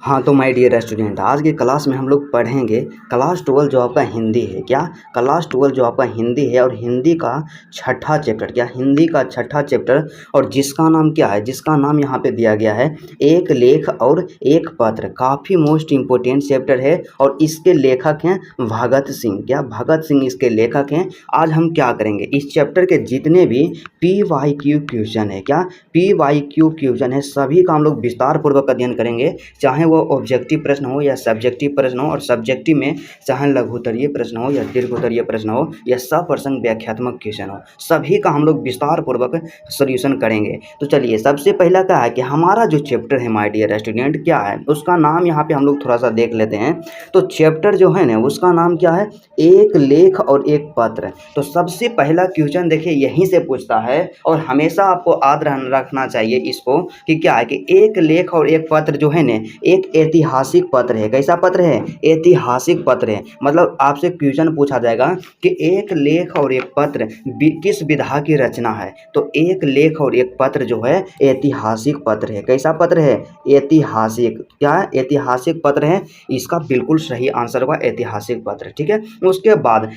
हाँ तो my dear student, आज की क्लास में हम लोग पढ़ेंगे क्लास 12 जो आपका हिंदी है। क्या क्लास 12 जो आपका हिंदी है और हिंदी का छठा चैप्टर, क्या हिंदी का छठा चैप्टर, और जिसका नाम क्या है, जिसका नाम यहाँ पे दिया गया है एक लेख और एक पत्र। काफ़ी मोस्ट इम्पोर्टेंट चैप्टर है और इसके लेखक हैं भगत सिंह। क्या भगत सिंह इसके लेखक हैं। आज हम क्या करेंगे, इस चैप्टर के जितने भी PYQ क्वेश्चन है, क्या PYQ क्वेश्चन है, सभी का हम लोग विस्तार पूर्वक अध्ययन करेंगे। चाहे वो ऑब्जेक्टिव प्रश्न हो या सब्जेक्टिव प्रश्न हो, और सब्जेक्टिव में चाहे लघुत्तरीय प्रश्न हो या दीर्घोत्तरीय प्रश्न हो या सप्रसंग व्याख्यात्मक क्वेश्चन हो, सभी का हम लोग विस्तार पूर्वक सॉल्यूशन करेंगे। तो चलिए, सबसे पहला क्या है कि हमारा जो चैप्टर है माय डियर स्टूडेंट, क्या है उसका नाम यहाँ पे हम लोग थोड़ा सा देख लेते हैं। तो चैप्टर जो है ना उसका नाम क्या है, एक लेख और एक पत्र। तो सबसे पहला क्वेश्चन देखिए यहीं से पूछता है, और हमेशा आपको याद रखना चाहिए इसको कि क्या है कि एक लेख और एक पत्र जो है ना एक ऐतिहासिक पत्र है। कैसा पत्र है? ऐतिहासिक पत्र है। मतलब आपसे क्वेश्चन पूछा जाएगा कि एक लेख और एक पत्र किस विधा की रचना है। तो एक लेख और एक पत्र जो है ऐतिहासिक पत्र है। कैसा पत्र है? ऐतिहासिक। क्या है? ऐतिहासिक पत्र है। इसका बिल्कुल सही आंसर होगा ऐतिहासिक पत्र। ठीक है। उसके बाद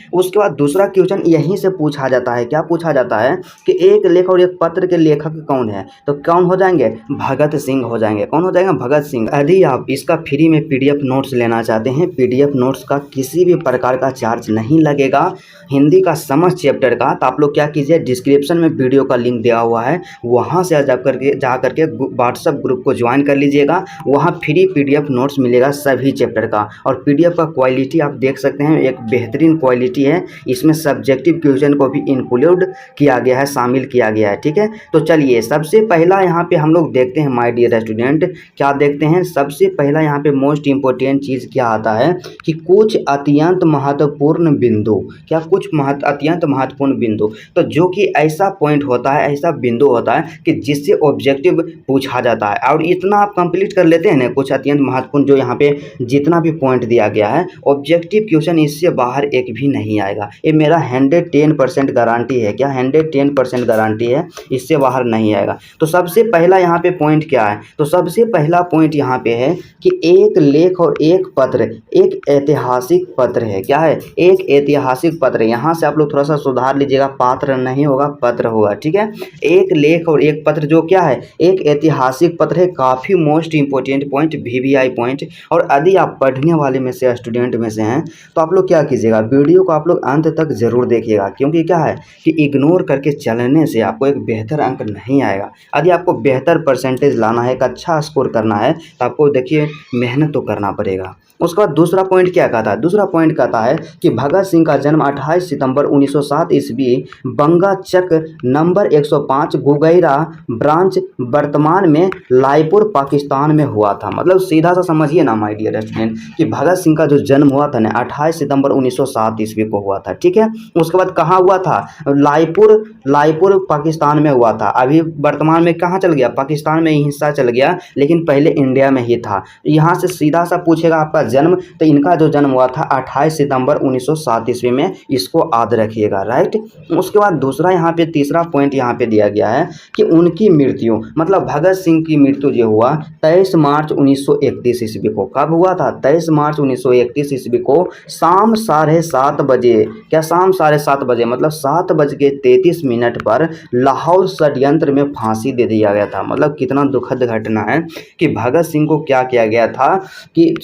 दूसरा क्वेश्चन यहीं से पूछा जाता है। क्या पूछा जाता है कि एक लेख और एक पत्र के लेखक कौन है? तो कौन हो जाएंगे? भगत सिंह हो जाएंगे। कौन हो जाएगा? भगत सिंह। यदि आप इसका फ्री में PDF नोट्स लेना चाहते हैं, PDF नोट्स का किसी भी प्रकार का चार्ज नहीं लगेगा, हिंदी का समस्त चैप्टर का, तो आप लोग क्या कीजिए, डिस्क्रिप्शन में वीडियो का लिंक दिया हुआ है, वहाँ से जा करके व्हाट्सएप ग्रुप को ज्वाइन कर लीजिएगा। वहाँ फ्री PDF नोट्स मिलेगा सभी चैप्टर का। और PDF का क्वालिटी आप देख सकते हैं, एक बेहतरीन क्वालिटी है। इसमें सब्जेक्टिव क्वेश्चन को भी इंक्लूड किया गया है, शामिल किया गया है। ठीक है। तो चलिए, सबसे पहला यहाँ पे हम लोग देखते हैं माय डियर स्टूडेंट, क्या देखते हैं। सबसे पहला यहाँ पे मोस्ट इंपोर्टेंट चीज़ क्या आता है कि कुछ अत्यंत महत्वपूर्ण बिंदु। क्या? कुछ अत्यंत महत्वपूर्ण बिंदु। तो जो कि ऐसा पॉइंट होता है, ऐसा बिंदु होता है कि जिससे ऑब्जेक्टिव पूछा जाता है। और इतना आप कंप्लीट कर लेते हैं ना, कुछ अत्यंत महत्वपूर्ण, जो यहाँ पे जितना भी पॉइंट दिया गया है, ऑब्जेक्टिव क्वेश्चन इससे बाहर एक भी नहीं आएगा। ये मेरा 110% गारंटी है। क्या? 110% गारंटी है, इससे बाहर नहीं आएगा। तो सबसे पहला यहाँ पे पॉइंट क्या है? तो सबसे पहला पॉइंट यहाँ पे है कि एक लेख और एक पत्र एक ऐतिहासिक पत्र है। क्या है? एक ऐतिहासिक पत्र। यहाँ से आप लोग थोड़ा सा सुधार लीजिएगा, पात्र नहीं होगा, पत्र होगा। ठीक है। एक लेख और एक पत्र जो क्या है, एक ऐतिहासिक पत्र है। काफ़ी most important point, VVI point. और यदि आप पढ़ने वाले में से, स्टूडेंट में से हैं, तो आप लोग क्या कीजिएगा, वीडियो को आप लोग अंत तक जरूर देखिएगा। क्योंकि क्या है कि इग्नोर करके चलने से आपको एक बेहतर अंक नहीं आएगा। यदि आपको बेहतर परसेंटेज लाना है, एक अच्छा स्कोर करना है, तो आपको देखिए मेहनत तो करना पड़ेगा। उसके बाद दूसरा पॉइंट क्या कहता है? दूसरा पॉइंट कहता है कि भगत सिंह का जन्म 28 सितंबर 1907 ईस्वी बंगा चक नंबर 105 गुगैरा ब्रांच, वर्तमान में लाईपुर, पाकिस्तान में हुआ था। मतलब सीधा सा समझिए ना माय डियर स्टूडेंट कि भगत सिंह का जो जन्म हुआ था ना 28 सितंबर 1907 ईस्वी को हुआ था। ठीक है। उसके बाद कहाँ हुआ था? लाईपुर पाकिस्तान में हुआ था। अभी वर्तमान में कहाँ चल गया? पाकिस्तान में ही हिस्सा चल गया, लेकिन पहले इंडिया में ही था। यहाँ से सीधा सा पूछेगा आपका जन्म, तो इनका जो जन्म हुआ था 28 सितंबर 1907 ईस्वी में, इसको याद रखिएगा। राइट। उसके बाद दूसरा यहाँ पे तीसरा पॉइंट यहाँ पे दिया गया है कि उनकी मृत्यु, मतलब भगत सिंह की मृत्यु जो हुआ 23 मार्च 1931 ईस्वी को। कब हुआ था? 23 मार्च 1931 ईस्वी को शाम 7:30 बजे। क्या? शाम 7:30 बजे, मतलब 7:33 पर लाहौर षड्यंत्र में फांसी दे दिया गया था। मतलब कितना दुखद घटना है कि भगत सिंह को क्या किया गया था कि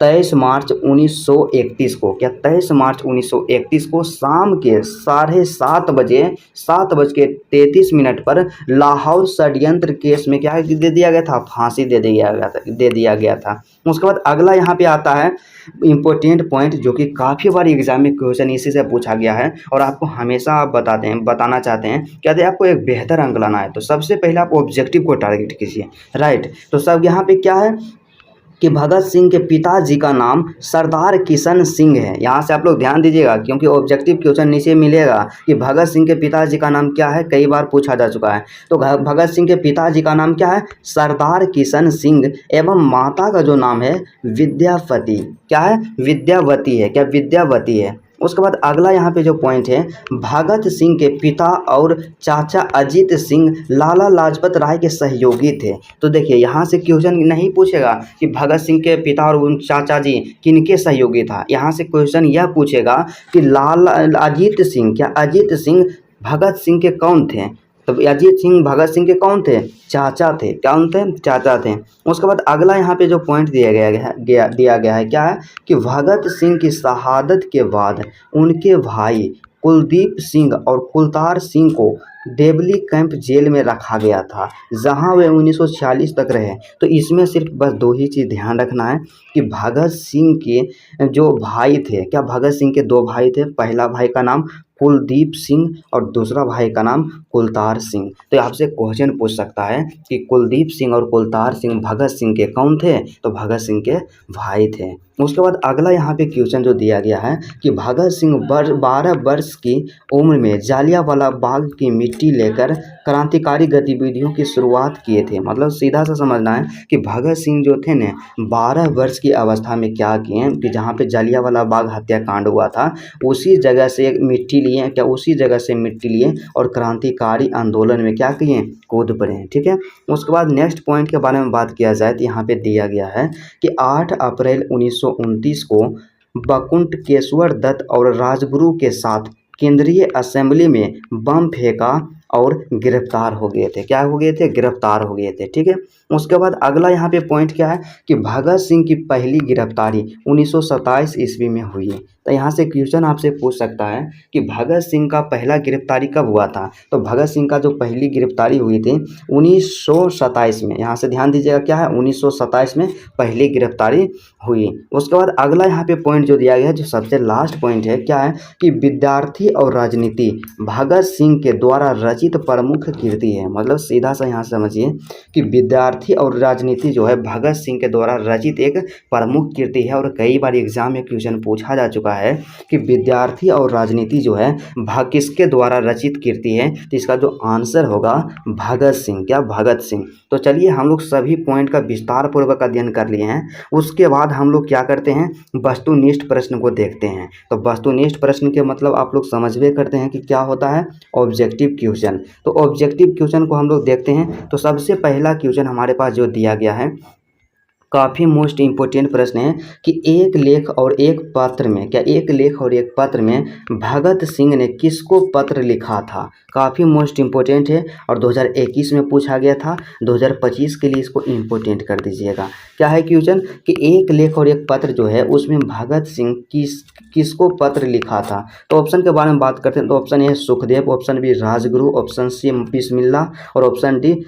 23 मार्च 1931 को, क्या 23 मार्च 1931 को शाम के 7:30 पर लाहौर षड्यंत्र केस में क्या दे दिया गया था? फांसी दे दिया गया था। उसके बाद अगला यहाँ पे आता है इंपॉर्टेंट पॉइंट, जो कि काफ़ी बार एग्जाम में क्वेश्चन इसी से पूछा गया है, और आपको हमेशा आप बताना चाहते हैं, कहते हैं आपको एक बेहतर अंक लाना है, तो सबसे पहले आप ऑब्जेक्टिव को टारगेट कीजिए। राइट। तो सब यहाँ पे क्या है कि भगत सिंह के पिताजी का नाम सरदार किशन सिंह है। यहाँ से आप लोग ध्यान दीजिएगा, क्योंकि ऑब्जेक्टिव क्वेश्चन नीचे मिलेगा कि भगत सिंह के पिताजी का नाम क्या है, कई बार पूछा जा चुका है। तो भगत सिंह के पिताजी का नाम क्या है? सरदार किशन सिंह। एवं माता का जो नाम है विद्यावती। क्या है? विद्यावती है। क्या? विद्यावती है। उसके बाद अगला यहाँ पे जो पॉइंट है, भगत सिंह के पिता और चाचा अजीत सिंह लाला लाजपत राय के सहयोगी थे। तो देखिए यहाँ से क्वेश्चन नहीं पूछेगा कि भगत सिंह के पिता और उन चाचा जी किनके सहयोगी था, यहाँ से क्वेश्चन यह पूछेगा कि लाला अजीत सिंह, क्या अजीत सिंह भगत सिंह के कौन थे। तो अजीत सिंह भगत सिंह के कौन थे, चाचा थे, कौन थे, चाचा थे। उसके बाद अगला यहाँ पे जो पॉइंट दिया गया है क्या है कि भगत सिंह की शहादत के बाद उनके भाई कुलदीप सिंह और कुलतार सिंह को देवली कैंप जेल में रखा गया था, जहां वे 1946 तक रहे। तो इसमें सिर्फ बस दो ही चीज़ ध्यान रखना है कि भगत सिंह के जो भाई थे, क्या भगत सिंह के दो भाई थे, पहला भाई का नाम कुलदीप सिंह और दूसरा भाई का नाम कुलतार सिंह। तो आपसे क्वेश्चन पूछ सकता है कि कुलदीप सिंह और कुलतार सिंह भगत सिंह के कौन थे, तो भगत सिंह के भाई थे। उसके बाद अगला यहाँ पे क्वेश्चन जो दिया गया है कि भगत सिंह 12 वर्ष की उम्र में जालियांवाला बाग की मिट्टी लेकर क्रांतिकारी गतिविधियों की शुरुआत किए थे। मतलब सीधा सा समझना है कि भगत सिंह जो थे ने 12 वर्ष की अवस्था में क्या किए कि जहाँ पे जालियांवाला बाग हत्याकांड हुआ था उसी जगह से मिट्टी लिए, क्या उसी जगह से मिट्टी लिए और क्रांतिकारी आंदोलन में क्या किए, कूद पड़े हैं। ठीक है। उसके बाद नेक्स्ट पॉइंट के बारे में बात किया जाए तो यहाँ पे दिया गया है कि 8 अप्रैल 1929 को बकुंठकेश्वर दत्त और राजगुरु के साथ केंद्रीय असेंबली में बम फेंका और गिरफ्तार हो गए थे। क्या हो गए थे, गिरफ्तार हो गए थे। ठीक है। उसके बाद अगला यहाँ पे पॉइंट क्या है कि भगत सिंह की पहली गिरफ्तारी 1927 ईस्वी में हुई। तो यहाँ से क्वेश्चन आपसे पूछ सकता है कि भगत सिंह का पहला गिरफ्तारी कब हुआ था। तो भगत सिंह का जो पहली गिरफ्तारी हुई थी 1927 में। यहाँ से ध्यान दीजिएगा क्या है, 1927 में पहली गिरफ्तारी हुई। उसके बाद अगला यहाँ पे पॉइंट जो दिया गया है, जो सबसे लास्ट पॉइंट है, क्या है कि विद्यार्थी और राजनीति भगत सिंह के द्वारा रचित प्रमुख कृति है। मतलब सीधा सा यहाँ समझिए कि विद्यार्थी और राजनीति जो है भगत सिंह के द्वारा रचित एक प्रमुख कृति है। और कई बार एग्जाम में क्वेश्चन पूछा जा चुका है कि विद्यार्थी और राजनीति जो है किसके द्वारा रचित कृति है। तो इसका जो आंसर होगा भगत सिंह, क्या भगत सिंह। तो चलिए हम लोग सभी पॉइंट का विस्तार पूर्वक अध्ययन कर लिए हैं। उसके बाद हम लोग क्या करते हैं, वस्तुनिष्ठ प्रश्न को देखते हैं। तो वस्तुनिष्ठ प्रश्न के मतलब आप लोग समझवे करते हैं कि क्या होता है, ऑब्जेक्टिव क्वेश्चन। तो ऑब्जेक्टिव क्वेश्चन को हम लोग देखते हैं। तो सबसे पहला क्वेश्चन हमारे पास जो दिया गया है, काफ़ी मोस्ट इम्पोर्टेंट प्रश्न है कि एक लेख और एक पत्र में, क्या एक लेख और एक पत्र में भगत सिंह ने किसको पत्र लिखा था। काफ़ी मोस्ट इम्पोर्टेंट है और 2021 में पूछा गया था। 2025 के लिए इसको इम्पोर्टेंट कर दीजिएगा। क्या है क्वेश्चन कि एक लेख और एक पत्र जो है उसमें भगत सिंह किसको पत्र लिखा था। तो ऑप्शन के बारे में बात करते हैं। तो option A Sukhdev, option B Rajguru, option C Bismillah और ऑप्शन डी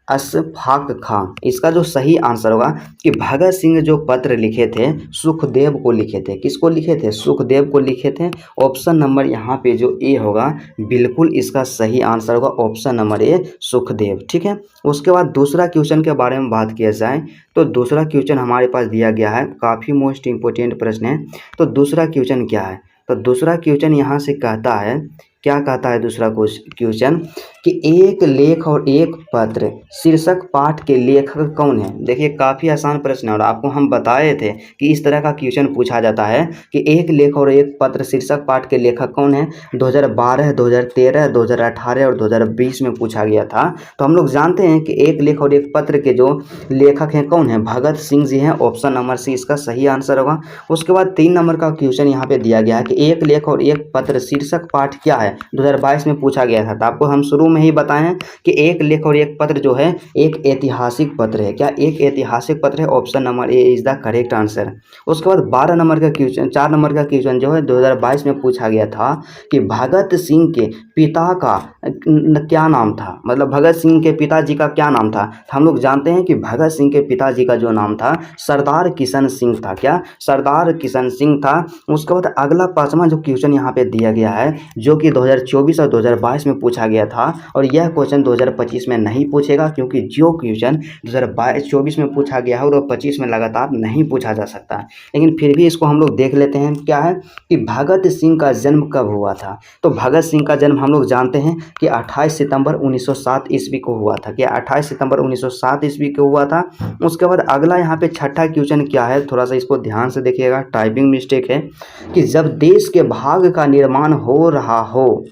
अशफाक खां। इसका जो सही आंसर होगा कि भगत सिंह जो पत्र लिखे थे सुखदेव को लिखे थे। किसको लिखे थे, सुखदेव को लिखे थे। ऑप्शन नंबर यहाँ पे जो ए होगा बिल्कुल इसका सही आंसर होगा ऑप्शन नंबर ए सुखदेव। ठीक है। उसके बाद दूसरा क्वेश्चन के बारे में बात किया जाए तो दूसरा क्वेश्चन हमारे पास दिया गया है, काफ़ी मोस्ट इम्पोर्टेंट प्रश्न है। तो दूसरा क्वेश्चन क्या है, तो दूसरा क्वेश्चन यहाँ से कहता है, क्या कहता है दूसरा क्वेश्चन कि एक लेख और एक पत्र शीर्षक पाठ के लेखक कौन है। देखिए काफ़ी आसान प्रश्न है और आपको हम बताए थे कि इस तरह का क्वेश्चन पूछा जाता है कि एक लेख और एक पत्र शीर्षक पाठ के लेखक कौन है। 2012, 2013, 2018 और 2020 में पूछा गया था। तो हम लोग जानते हैं कि एक लेख और एक पत्र के जो लेखक हैं कौन है, भगत सिंह जी हैं। ऑप्शन नंबर सी इसका सही आंसर होगा। उसके बाद 3 नंबर का क्वेश्चन यहाँ पे दिया गया है कि एक लेख और एक पत्र शीर्षक पाठ क्या है, 2022 में पूछा गया था। तो आपको हम शुरू में ही बताएं कि एक लेख और एक पत्र जो है एक ऐतिहासिक पत्र है। क्या एक ऐतिहासिक पत्र है, option number A is the correct answer. उसके बाद 12 नंबर का क्वेश्चन, 4 नंबर का क्वेश्चन जो है 2022 में पूछा गया था कि भगत सिंह के पिता का क्या नाम था। मतलब भगत सिंह के पिताजी का क्या नाम था। हम लोग जानते हैं कि भगत सिंह के पिताजी का जो नाम था सरदार किशन सिंह था। क्या, सरदार किशन सिंह था। उसके बाद अगला 5वां जो क्वेश्चन यहाँ पे दिया गया है जो कि 2024 और 2022 में पूछा गया था और यह क्वेश्चन 2025 में नहीं पूछेगा क्योंकि जो क्वेश्चन 2024 में पूछा गया है और 25 में लगातार नहीं पूछा जा सकता। लेकिन फिर भी इसको हम लोग देख लेते हैं। क्या है कि भगत सिंह का जन्म कब हुआ था। तो भगत सिंह का जन्म हम लोग जानते हैं कि 28 सितंबर 1907 ईस्वी को हुआ था। क्या 28 सितंबर 1907 ईस्वी को हुआ था। उसके बाद अगला यहाँ पे छठा क्वेश्चन क्या है, थोड़ा सा इसको ध्यान से देखिएगा, टाइपिंग मिस्टेक है, कि जब देश के भाग का निर्माण हो रहा हो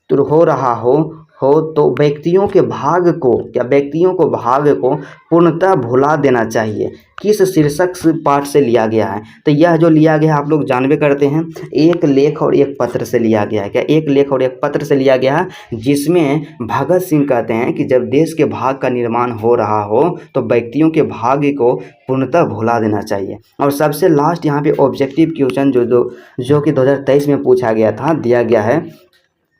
तो व्यक्तियों के भाग को पूर्णतः भुला देना चाहिए। किस शीर्षक से पाठ से लिया गया है? तो यह जो लिया गया है आप लोग जानबे करते हैं, एक लेख और एक पत्र से लिया गया है। क्या एक लेख और एक पत्र से लिया गया है, जिसमें भगत सिंह कहते हैं कि जब देश के भाग का निर्माण हो रहा हो तो व्यक्तियों के भाग्य को पूर्णतः भुला देना चाहिए। और सबसे लास्ट यहाँ पे ऑब्जेक्टिव क्वेश्चन जो कि 2023 में पूछा गया था, दिया गया है।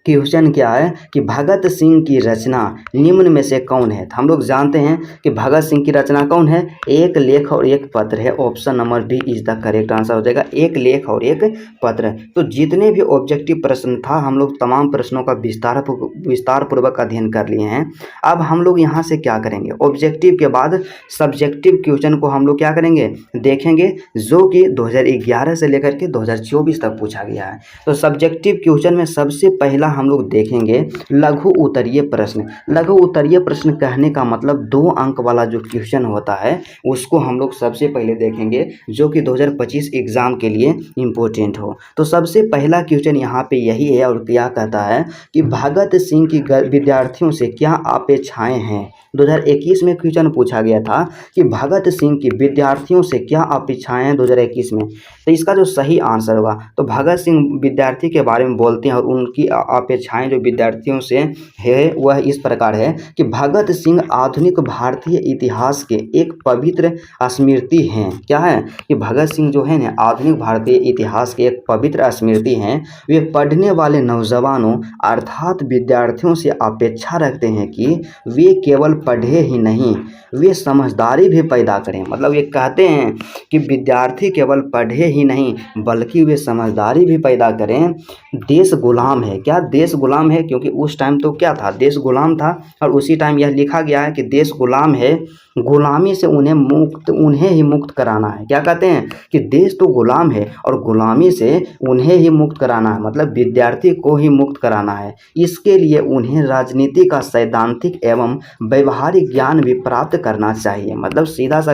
क्वेश्चन क्या है कि भगत सिंह की रचना निम्न में से कौन है? तो हम लोग जानते हैं कि भगत सिंह की रचना कौन है, एक लेख और एक पत्र है। Option number B is the correct answer हो जाएगा, एक लेख और एक पत्र। तो जितने भी ऑब्जेक्टिव प्रश्न था हम लोग तमाम प्रश्नों का विस्तार पूर्वक अध्ययन कर लिए हैं। अब हम लोग यहाँ से क्या करेंगे, ऑब्जेक्टिव के बाद सब्जेक्टिव क्वेश्चन को हम लोग क्या करेंगे, देखेंगे, जो कि 2011 से लेकर के 2024 तक पूछा गया है। तो सब्जेक्टिव क्वेश्चन में सबसे पहला हम लोग देखेंगे लघु उत्तरीय प्रश्न। लघु उत्तरीय प्रश्न कहने का मतलब 2 अंक वाला जो क्वेश्चन होता है उसको हम लोग सबसे पहले देखेंगे, जो कि 2025 एग्जाम के लिए इम्पोर्टेंट हो। तो सबसे पहला क्वेश्चन यहाँ पे यही है, और क्या कहता है कि भगत सिंह की विद्यार्थियों से क्या अपेक्षाएं हैं। 2021 में क्वेश्चन पूछा गया था कि भगत सिंह की विद्यार्थियों से क्या अपेक्षाएं हैं 2021 में। तो इसका जो सही आंसर होगा, तो भगत सिंह विद्यार्थी के बारे में बोलते हैं और उनकी अपेक्षाएं जो विद्यार्थियों से है वह इस प्रकार है कि भगत सिंह आधुनिक भारतीय इतिहास के एक पवित्र स्मृति हैं। क्या है कि भगत सिंह जो है ना आधुनिक भारतीय इतिहास के एक पवित्र स्मृति हैं। वे पढ़ने वाले नौजवानों अर्थात विद्यार्थियों से अपेक्षा रखते हैं कि वे केवल पढ़े ही नहीं, वे समझदारी भी पैदा करें। मतलब ये कहते हैं कि विद्यार्थी केवल पढ़े ही नहीं बल्कि वे समझदारी भी पैदा करें। देश गुलाम है। क्या देश गुलाम है? क्योंकि उस टाइम तो क्या था, देश गुलाम था, और उसी टाइम यह लिखा गया है कि देश गुलाम है, गुलामी से उन्हें ही मुक्त कराना है। क्या कहते हैं कि देश तो गुलाम है और गुलामी से उन्हें ही मुक्त कराना है, मतलब विद्यार्थी को ही मुक्त कराना है। इसके लिए उन्हें राजनीति का सैद्धांतिक एवं व्यवहारिक ज्ञान भी प्राप्त करना चाहिए। मतलब सीधा सा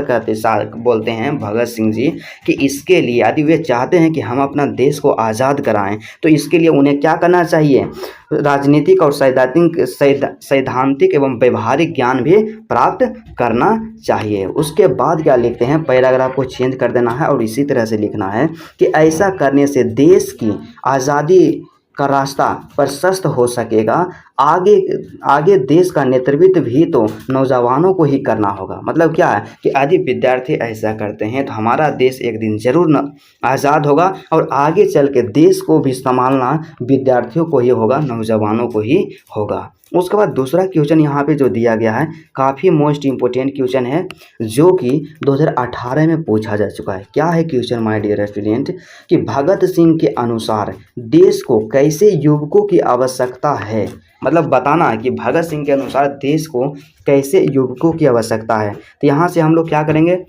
बोलते हैं भगत सिंह जी कि इसके लिए यदि वे चाहते हैं कि हम अपना देश को आज़ाद कराएं तो इसके लिए उन्हें क्या करना चाहिए, राजनीतिक और सैद्धांतिक एवं व्यवहारिक ज्ञान भी प्राप्त करना चाहिए। उसके बाद क्या लिखते हैं, पैराग्राफ को चेंज कर देना है और इसी तरह से लिखना है कि ऐसा करने से देश की आज़ादी का रास्ता प्रशस्त हो सकेगा। आगे देश का नेतृत्व भी तो नौजवानों को ही करना होगा। मतलब क्या है कि यदि विद्यार्थी ऐसा करते हैं तो हमारा देश एक दिन जरूर आज़ाद होगा, और आगे चल के देश को भी संभालना विद्यार्थियों को ही होगा, नौजवानों को ही होगा। उसके बाद दूसरा क्वेश्चन यहाँ पे जो दिया गया है काफ़ी मोस्ट इम्पोर्टेंट क्वेश्चन है, जो कि 2018 में पूछा जा चुका है। क्या है क्वेश्चन माय डियर स्टूडेंट, कि भगत सिंह के अनुसार देश को कैसे युवकों की आवश्यकता है। मतलब बताना है कि भगत सिंह के अनुसार देश को कैसे युवकों की आवश्यकता है। तो यहाँ से हम लोग क्या करेंगे,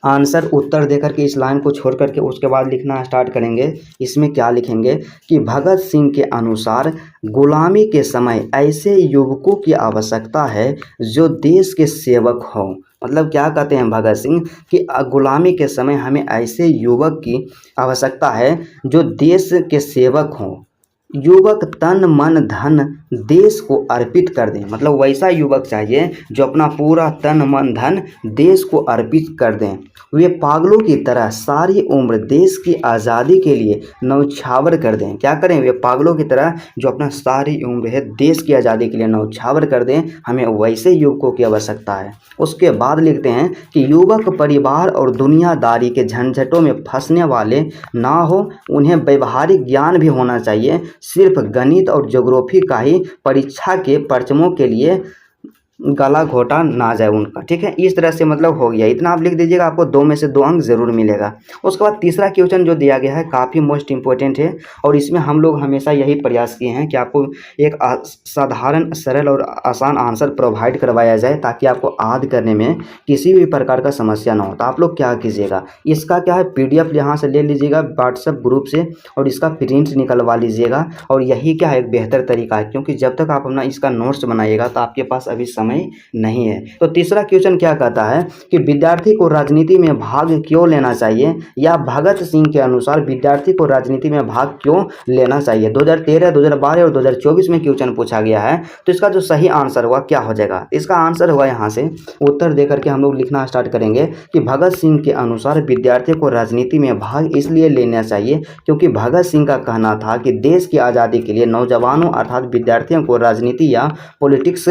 आंसर उत्तर देकर के इस लाइन को छोड़ करके उसके बाद लिखना स्टार्ट करेंगे। इसमें क्या लिखेंगे कि भगत सिंह के अनुसार गुलामी के समय ऐसे युवकों की आवश्यकता है जो देश के सेवक हों। मतलब क्या कहते हैं भगत सिंह कि गुलामी के समय हमें ऐसे युवक की आवश्यकता है जो देश के सेवक हों। युवक तन मन धन देश को अर्पित कर दें। मतलब वैसा युवक चाहिए जो अपना पूरा तन मन धन देश को अर्पित कर दें। वे पागलों की तरह सारी उम्र देश की आज़ादी के लिए न्यौछावर कर दें। क्या करें, वे पागलों की तरह जो अपना सारी उम्र है देश की आज़ादी के लिए न्यौछावर कर दें। हमें वैसे युवकों की आवश्यकता है। उसके बाद लिखते हैं कि युवक परिवार और दुनियादारी के झंझटों में फंसने वाले ना हो, उन्हें व्यवहारिक ज्ञान भी होना चाहिए। सिर्फ गणित और ज्योग्राफी का ही परीक्षा के परचमों के लिए गला घोटा ना जाए उनका, ठीक है। इस तरह से मतलब हो गया, इतना आप लिख दीजिएगा, आपको 2 में से 2 अंक जरूर मिलेगा। उसके बाद तीसरा क्वेश्चन जो दिया गया है काफ़ी मोस्ट इंपॉर्टेंट है, और इसमें हम लोग हमेशा यही प्रयास किए हैं कि आपको एक साधारण, सरल और आसान आंसर प्रोवाइड करवाया जाए, ताकि आपको याद करने में किसी भी प्रकार का समस्या ना हो। तो आप लोग क्या कीजिएगा, इसका क्या है, PDF यहाँ से ले लीजिएगा व्हाट्सएप ग्रुप से, और इसका प्रिंट निकलवा लीजिएगा। और यही क्या है, एक बेहतर तरीका है, क्योंकि जब तक आप अपना इसका नोट्स बनाइएगा तो आपके पास अभी समय नहीं है। तो तीसरा क्वेश्चन क्या कहता है कि विद्यार्थी को राजनीति में भाग क्यों लेना चाहिए, या भगत सिंह के अनुसार विद्यार्थी को राजनीति में भाग क्यों लेना चाहिए। 2013, 2012 और 2024 में क्वेश्चन पूछा गया है। तो इसका जो सही आंसर हुआ क्या हो जाएगा, इसका आंसर हुआ, यहाँ से उत्तर दे करके हम लोग लिखना स्टार्ट करेंगे कि भगत सिंह के अनुसार विद्यार्थी को राजनीति में भाग इसलिए लेना चाहिए क्योंकि भगत सिंह का कहना था कि देश की आज़ादी के लिए नौजवानों अर्थात विद्यार्थियों को राजनीति या पॉलिटिक्स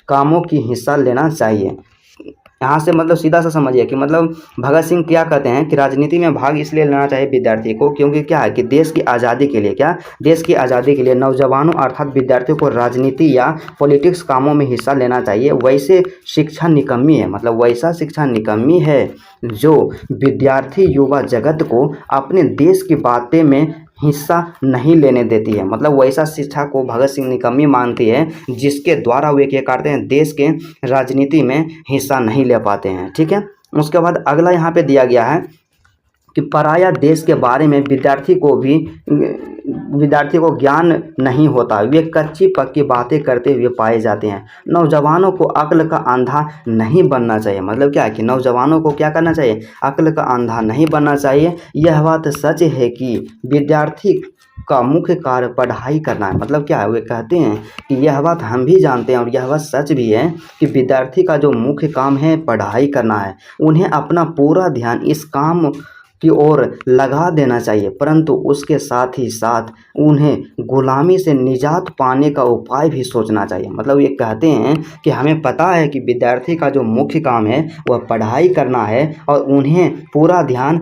कामों की हिस्सा लेना चाहिए। यहाँ से मतलब सीधा सा समझिए कि मतलब भगत सिंह क्या कहते हैं कि राजनीति में भाग इसलिए लेना चाहिए विद्यार्थी को, क्योंकि क्या है कि देश की आज़ादी के लिए, क्या, देश की आज़ादी के लिए नौजवानों अर्थात विद्यार्थियों को राजनीति या पॉलिटिक्स कामों में हिस्सा लेना चाहिए। वैसे शिक्षा निकम्मी है, मतलब वैसा शिक्षा निकम्मी है जो विद्यार्थी युवा जगत को अपने देश की बातें में हिस्सा नहीं लेने देती है। मतलब वैसा शिक्षा को भगत सिंह निकम्मी मानती है जिसके द्वारा वे क्या करते हैं, देश के राजनीति में हिस्सा नहीं ले पाते हैं, ठीक है। उसके बाद अगला यहाँ पे दिया गया है कि पराया देश के बारे में विद्यार्थी को ज्ञान नहीं होता, वे कच्ची पक्की बातें करते हुए पाए जाते हैं। नौजवानों को अक्ल का अंधा नहीं बनना चाहिए, मतलब क्या है कि नौजवानों को क्या करना चाहिए, अक्ल का अंधा नहीं बनना चाहिए। यह बात सच है कि विद्यार्थी का मुख्य कार्य पढ़ाई करना है, मतलब क्या है, वे कहते हैं कि यह बात हम भी जानते हैं और यह बात सच भी है कि विद्यार्थी का जो मुख्य काम है पढ़ाई करना है। उन्हें अपना पूरा ध्यान इस काम की ओर लगा देना चाहिए, परंतु उसके साथ ही साथ उन्हें गुलामी से निजात पाने का उपाय भी सोचना चाहिए। मतलब ये कहते हैं कि हमें पता है कि विद्यार्थी का जो मुख्य काम है वह पढ़ाई करना है और उन्हें पूरा ध्यान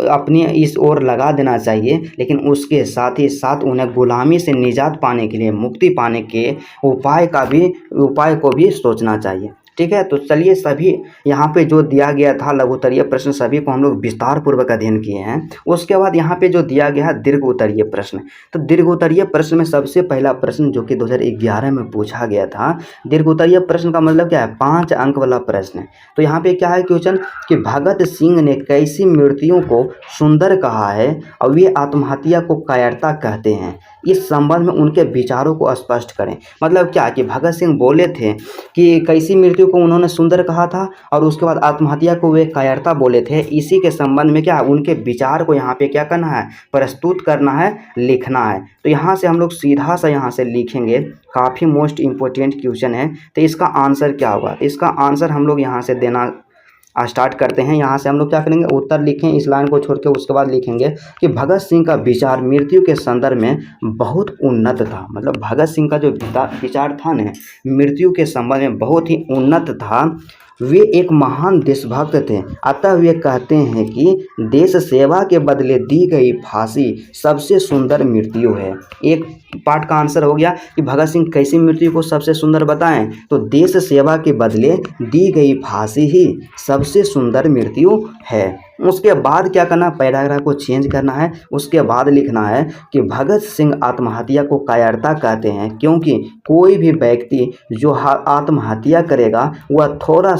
अपनी इस ओर लगा देना चाहिए, लेकिन उसके साथ ही साथ उन्हें गुलामी से निजात पाने के लिए, मुक्ति पाने के उपाय को भी सोचना चाहिए, ठीक है। तो चलिए, सभी यहाँ पे जो दिया गया था लघुत्तरीय प्रश्न सभी को हम लोग विस्तार पूर्वक अध्ययन किए हैं। उसके बाद यहाँ पे जो दिया गया है दीर्घ उत्तरीय प्रश्न, तो दीर्घ उत्तरीय प्रश्न में सबसे पहला प्रश्न जो कि 2011 में पूछा गया था, दीर्घ उत्तरीय प्रश्न का मतलब क्या है, 5 अंक वाला प्रश्न है। तो यहाँ पे क्या है क्वेश्चन कि भगत सिंह ने कैसी मृत्युओं को सुंदर कहा है और वे आत्महत्या को कायरता कहते हैं, इस संबंध में उनके विचारों को स्पष्ट करें। मतलब क्या कि भगत सिंह बोले थे कि कैसी मृत्यु को उन्होंने सुंदर कहा था और उसके बाद आत्महत्या को वे कायरता बोले थे, इसी के संबंध में क्या उनके विचार को यहाँ पे क्या करना है, प्रस्तुत करना है, लिखना है। तो यहाँ से हम लोग सीधा सा यहाँ से लिखेंगे, काफ़ी मोस्ट इम्पोर्टेंट क्वेश्चन है। तो इसका आंसर क्या होगा, इसका आंसर हम लोग यहाँ से देना स्टार्ट करते हैं। यहाँ से हम लोग क्या करेंगे, उत्तर लिखें इस लाइन को छोड़ के, उसके बाद लिखेंगे कि भगत सिंह का विचार मृत्यु के संदर्भ में बहुत उन्नत था। मतलब भगत सिंह का जो विचार था ना, मृत्यु के संबंध में बहुत ही उन्नत था। वे एक महान देशभक्त थे, अतः वे कहते हैं कि देश सेवा के बदले दी गई फांसी सबसे सुंदर मृत्यु है। एक पार्ट का आंसर हो गया कि भगत सिंह कैसी मृत्यु को सबसे सुंदर बताएं, तो देश सेवा के बदले दी गई फांसी ही सबसे सुंदर मृत्यु है। उसके बाद क्या करना, पैराग्राफ को चेंज करना है। उसके बाद लिखना है कि भगत सिंह आत्महत्या को कायरता कहते हैं क्योंकि कोई भी व्यक्ति जो आत्महत्या करेगा वह थोड़ा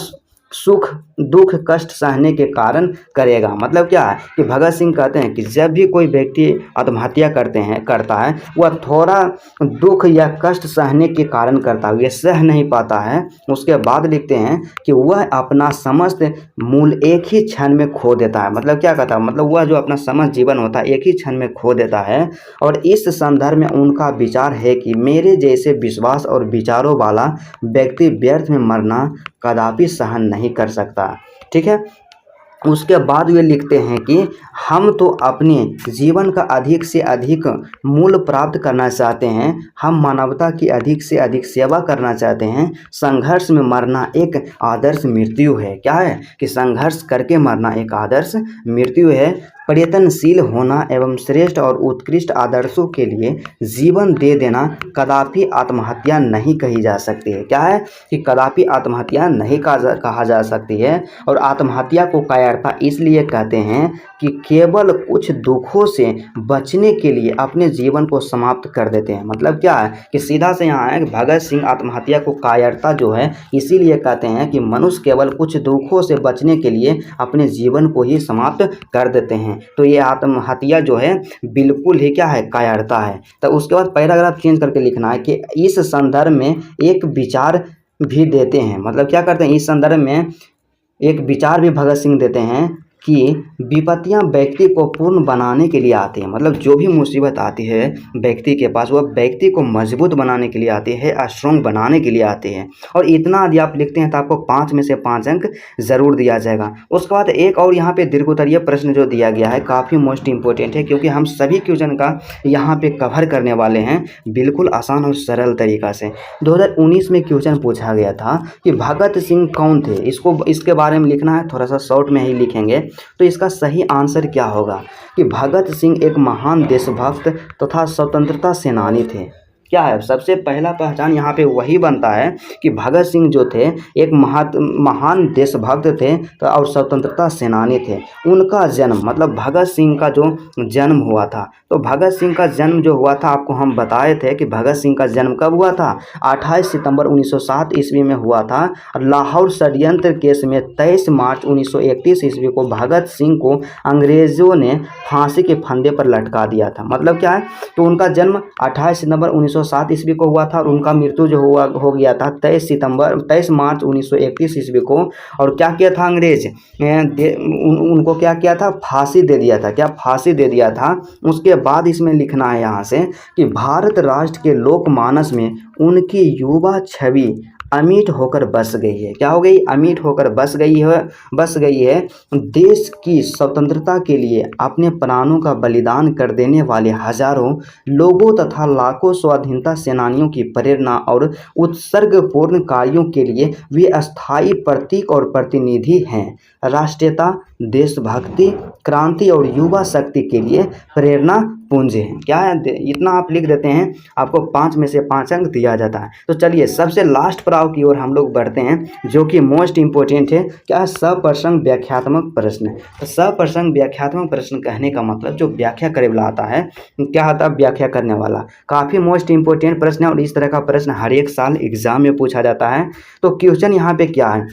सुख दुख कष्ट सहने के कारण करेगा। मतलब क्या है कि भगत सिंह कहते हैं कि जब भी कोई व्यक्ति आत्महत्या करता है वह थोड़ा दुख या कष्ट सहने के कारण करता है, ये सह नहीं पाता है। उसके बाद लिखते हैं कि वह अपना समस्त मूल एक ही क्षण में खो देता है। मतलब क्या कहता है, मतलब वह जो अपना समस्त जीवन होता है एक ही क्षण में खो देता है। और इस संदर्भ में उनका विचार है कि मेरे जैसे विश्वास और विचारों वाला व्यक्ति व्यर्थ में मरना कदापि सहन नहीं कर सकता, ठीक है। उसके बाद वे लिखते हैं कि हम तो अपने जीवन का अधिक से अधिक मूल्य प्राप्त करना चाहते हैं, हम मानवता की अधिक से अधिक सेवा करना चाहते हैं। संघर्ष में मरना एक आदर्श मृत्यु है। क्या है कि संघर्ष करके मरना एक आदर्श मृत्यु है। प्रयत्नशील होना एवं श्रेष्ठ और उत्कृष्ट आदर्शों के लिए जीवन दे देना कदापि आत्महत्या नहीं कही जा सकती है। क्या है कि कदापि आत्महत्या नहीं कहा जा सकती है। और आत्महत्या को कायरता इसलिए कहते हैं कि केवल कुछ दुखों से बचने के लिए अपने जीवन को समाप्त कर देते हैं। मतलब क्या है कि सीधा से यहाँ है कि भगत सिंह आत्महत्या को कायरता जो है इसीलिए कहते हैं कि मनुष्य केवल कुछ दुखों से बचने के लिए अपने जीवन को ही समाप्त कर देते हैं। तो ये आत्महत्या जो है बिल्कुल ही क्या है, कायरता है। तो उसके बाद पैराग्राफ चेंज करके लिखना है कि इस संदर्भ में एक विचार भी देते हैं। मतलब क्या करते हैं, इस संदर्भ में एक विचार भी भगत सिंह देते हैं कि विपत्तियां व्यक्ति को पूर्ण बनाने के लिए आती है। मतलब जो भी मुसीबत आती है व्यक्ति के पास वह व्यक्ति को मजबूत बनाने के लिए आती है, स्ट्रॉन्ग बनाने के लिए आती है। और इतना यदि आप लिखते हैं तो आपको 5 में से 5 अंक ज़रूर दिया जाएगा। उसके बाद एक और यहाँ पे दीर्घोत्तरीय प्रश्न जो दिया गया है काफ़ी मोस्ट इंपॉर्टेंट है, क्योंकि हम सभी क्वेश्चन का यहाँ पे कवर करने वाले हैं बिल्कुल आसान और सरल तरीक़ा से। 2019 में क्वेश्चन पूछा गया था कि भगत सिंह कौन थे, इसके बारे में लिखना है, थोड़ा सा शॉर्ट में ही लिखेंगे। तो इसका सही आंसर क्या होगा कि भगत सिंह एक महान देशभक्त तथा स्वतंत्रता सेनानी थे। क्या है, सबसे पहला पहचान यहाँ पे वही बनता है कि भगत सिंह जो थे एक महान देशभक्त थे और स्वतंत्रता सेनानी थे। उनका जन्म, मतलब भगत सिंह का जो जन्म हुआ था, तो भगत सिंह का जन्म जो हुआ था आपको हम बताए थे कि भगत सिंह का जन्म कब हुआ था, 28 सितंबर 1907 ईस्वी में हुआ था। लाहौर षड्यंत्र केस में 23 मार्च 1931 ईस्वी को भगत सिंह को अंग्रेज़ों ने फांसी के फंदे पर लटका दिया था। मतलब क्या है, तो उनका जन्म 28 सितंबर 1907 ईस्वी को हुआ था और उनका मृत्यु जो हो गया था 23 मार्च 1931 ईस्वी को। और क्या किया था अंग्रेज उनको क्या किया था, फांसी दे दिया था। क्या फांसी दे दिया था। उसके बाद इसमें लिखना है यहाँ से कि भारत राष्ट्र के लोकमानस में उनकी युवा छवि अमिट होकर बस गई है। क्या हो गई, अमिट होकर बस गई है। देश की स्वतंत्रता के लिए अपने प्राणों का बलिदान कर देने वाले हजारों लोगों तथा लाखों स्वाधीनता सेनानियों की प्रेरणा और उत्सर्गपूर्ण कार्यों के लिए वे अस्थायी प्रतीक और प्रतिनिधि हैं। राष्ट्रीयता, देशभक्ति, क्रांति और युवा शक्ति के लिए प्रेरणा पुंज है। क्या है, इतना आप लिख देते हैं, आपको 5 में से 5 अंक दिया जाता है। तो चलिए सबसे लास्ट पड़ाव की ओर हम लोग बढ़ते हैं, जो कि मोस्ट इंपॉर्टेंट है। क्या है, सप्रसंग व्याख्यात्मक प्रश्न। तो सप्रसंग व्याख्यात्मक प्रश्न कहने का मतलब जो व्याख्या करे वाला आता है, क्या आता है, व्याख्या करने वाला। काफ़ी मोस्ट इंपॉर्टेंट प्रश्न है और इस तरह का प्रश्न हर एक साल एग्जाम में पूछा जाता है। तो क्वेश्चन यहाँ पे क्या है,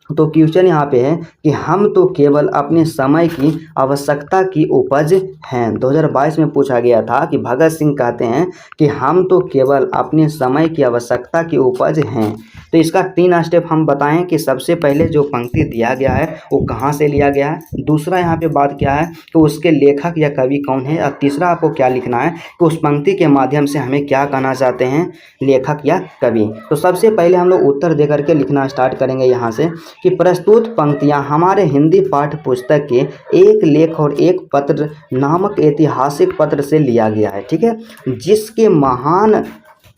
तो क्वेश्चन यहाँ पे है कि हम तो केवल अपने समय की आवश्यकता की उपज हैं। 2022 में पूछा गया था कि भगत सिंह कहते हैं कि हम तो केवल अपने समय की आवश्यकता की उपज हैं। तो इसका 3 स्टेप हम बताएं कि सबसे पहले जो पंक्ति दिया गया है वो कहाँ से लिया गया है, दूसरा यहाँ पे बात क्या है कि उसके लेखक या कवि कौन है, और तीसरा आपको क्या लिखना है कि उस पंक्ति के माध्यम से हमें क्या कहना चाहते हैं, लेखक या कवि। तो सबसे पहले हम लोग उत्तर दे करके लिखना स्टार्ट करेंगे यहाँ से कि प्रस्तुत पंक्तियां हमारे हिंदी पाठ्य पुस्तक के एक लेख और एक पत्र नामक ऐतिहासिक पत्र से लिया गया है। ठीक है, जिसके महान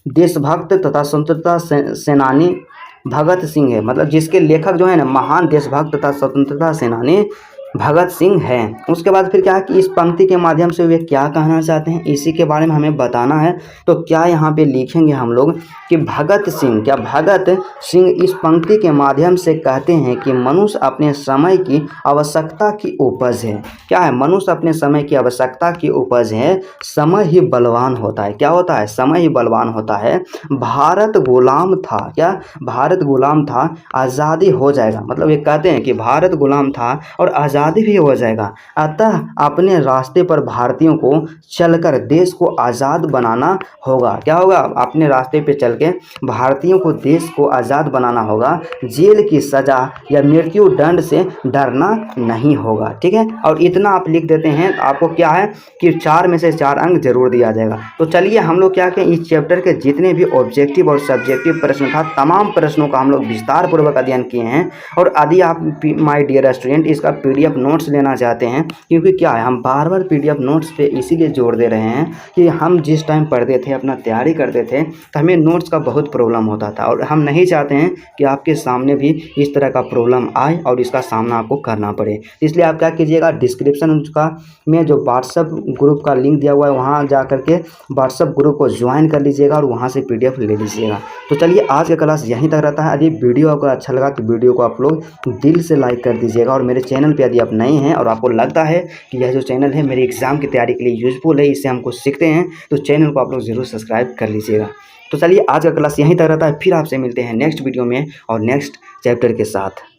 देशभक्त तथा स्वतंत्रता सेनानी भगत सिंह है। मतलब जिसके लेखक जो है ना, महान देशभक्त तथा स्वतंत्रता सेनानी भगत सिंह है। उसके बाद फिर क्या है कि इस पंक्ति के माध्यम से वे क्या कहना चाहते हैं, इसी के बारे में हमें बताना है। तो क्या यहाँ पे लिखेंगे हम लोग कि भगत सिंह, क्या भगत सिंह इस पंक्ति के माध्यम से कहते हैं कि मनुष्य अपने समय की आवश्यकता की उपज है। क्या है, मनुष्य अपने समय की आवश्यकता की उपज है। समय ही बलवान होता है। क्या होता है, समय ही बलवान होता है। भारत गुलाम था। क्या, भारत गुलाम था, आज़ादी हो जाएगा। मतलब ये कहते हैं कि भारत गुलाम था और आज़ादी भी हो जाएगा। अतः अपने रास्ते पर भारतीयों को चलकर देश को आज़ाद बनाना होगा। क्या होगा, अपने रास्ते पे चल के भारतीयों को देश को आज़ाद बनाना होगा। जेल की सज़ा या मृत्यु दंड से डरना नहीं होगा। ठीक है, और इतना आप लिख देते हैं, आपको क्या है कि 4 में से 4 अंक जरूर दिया जाएगा। तो चलिए हम लोग क्या करें, इस चैप्टर के जितने भी ऑब्जेक्टिव और सब्जेक्टिव प्रश्न था, तमाम प्रश्नों का हम लोग विस्तार पूर्वक अध्ययन किए हैं। और यदि आप माय डियर स्टूडेंट इसका PDF PDF नोट्स लेना चाहते हैं, क्योंकि क्या है हम बार बार PDF नोट्स पे इसीलिए जोर दे रहे हैं कि हम जिस टाइम पढ़ते थे, अपना तैयारी करते थे, तो हमें नोट्स का बहुत प्रॉब्लम होता था और हम नहीं चाहते हैं कि आपके सामने भी इस तरह का प्रॉब्लम आए और इसका सामना आपको करना पड़े। इसलिए आप क्या कीजिएगा, डिस्क्रिप्शन उसका में जो व्हाट्सअप ग्रुप का लिंक दिया हुआ है वहाँ जा करके व्हाट्सअप ग्रुप को ज्वाइन कर लीजिएगा और वहाँ से PDF ले लीजिएगा। तो चलिए आज का क्लास यहीं तक रहता है। यदि वीडियो आपको अच्छा लगा तो वीडियो को आप लोग दिल से लाइक कर दीजिएगा और मेरे चैनल पे यदि आप नए हैं और आपको लगता है कि यह जो चैनल है मेरी एग्ज़ाम की तैयारी के लिए यूज़फुल है, इससे हमको सीखते हैं, तो चैनल को आप लोग ज़रूर सब्सक्राइब कर लीजिएगा। तो चलिए आज का क्लास यहीं तक रहता है, फिर आपसे मिलते हैं नेक्स्ट वीडियो में और नेक्स्ट चैप्टर के साथ।